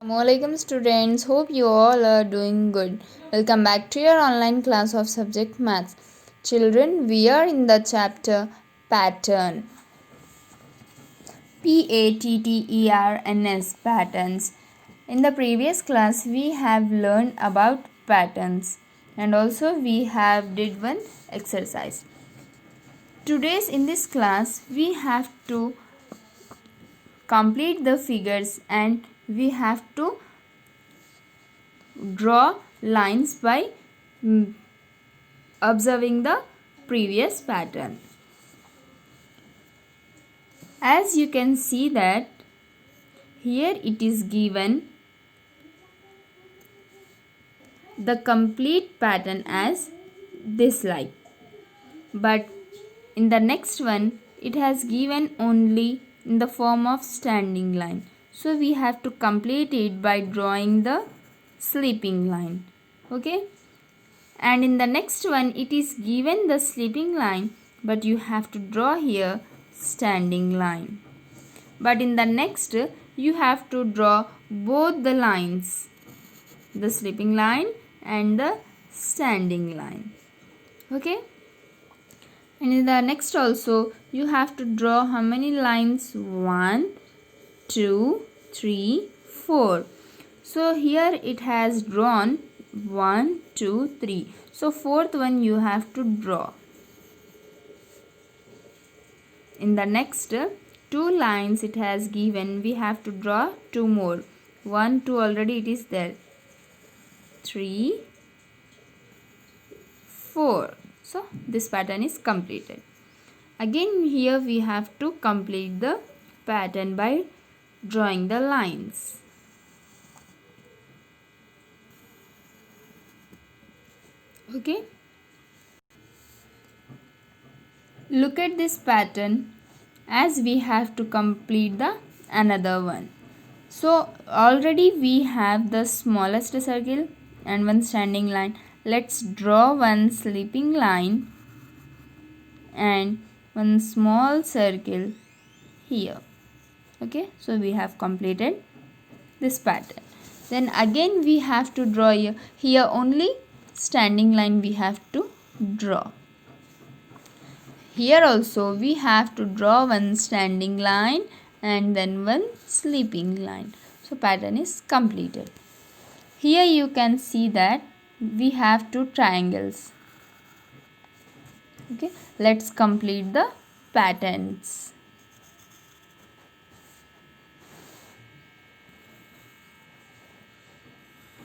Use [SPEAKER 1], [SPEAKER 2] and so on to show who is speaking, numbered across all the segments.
[SPEAKER 1] Assalamualaikum students, hope you all are doing good. Welcome back to your online class of subject maths. Children, we are in the chapter pattern. Patterns, patterns. In the previous class we have learned about patterns and also we have did one exercise. Today's in this class we have to complete the figures and we have to draw lines by observing the previous pattern. As you can see that here it is given the complete pattern as this line, but in the next one it has given only in the form of standing line. So we have to complete it by drawing the sleeping line. Okay, and in the next one it is given the sleeping line, but you have to draw here standing line. But in the next you have to draw both the lines, the sleeping line and the standing line. Okay, and in the next also you have to draw how many lines? 1 2 3 4. So here it has drawn 1 2 3. So fourth one you have to draw. In the next 2 lines it has given, we have to draw 2 more. 1 2 already it is there. 3 4. So this pattern is completed. Again here we have to complete the pattern by drawing the lines. Okay, look at this pattern as we have to complete the another one. So already we have the smallest circle and one standing line. Let's draw one sleeping line and one small circle here. Okay, so we have completed this pattern. Then again we have to draw here only standing line we have to draw. Here also we have to draw one standing line and then one sleeping line. So pattern is completed. Here you can see that we have 2 triangles. Okay, let's complete the patterns.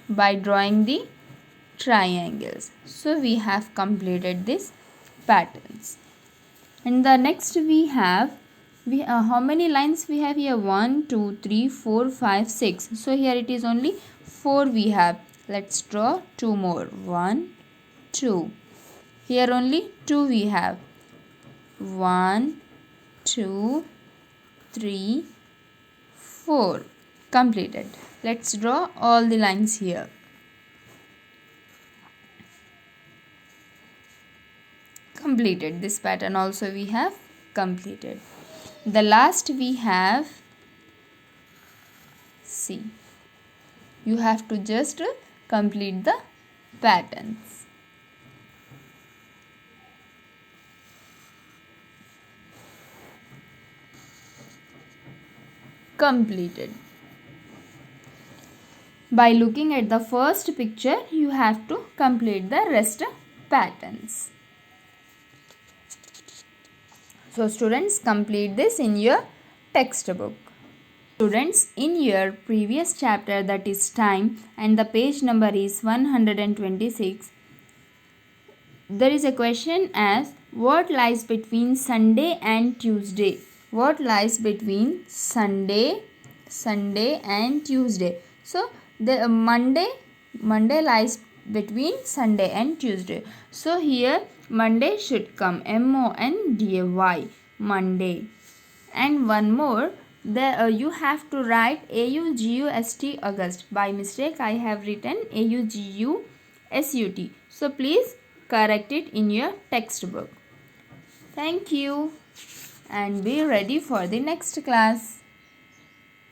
[SPEAKER 1] By drawing the triangles. So we have completed these patterns. And the next we have how many lines we have here? 1 2 3 4 5 6. So here it is only 4 we have. Let's draw 2 more. 1 2. Here only 2 we have. 1 2 3 4. Completed. Let's draw all the lines here. Completed. This pattern also we have completed. The last we have, see, you have to just complete the patterns. Completed. By looking at the first picture, you have to complete the rest patterns. So students, complete this in your textbook. Students, in your previous chapter, that is time, and the page number is 126, there is a question as what lies between Sunday and Tuesday? What lies between Sunday and Tuesday? So the Monday lies between Sunday and Tuesday. So here Monday should come, Monday, Monday. And one more, you have to write August. August. By mistake I have written August. So please correct it in your textbook. Thank you and be ready for the next class.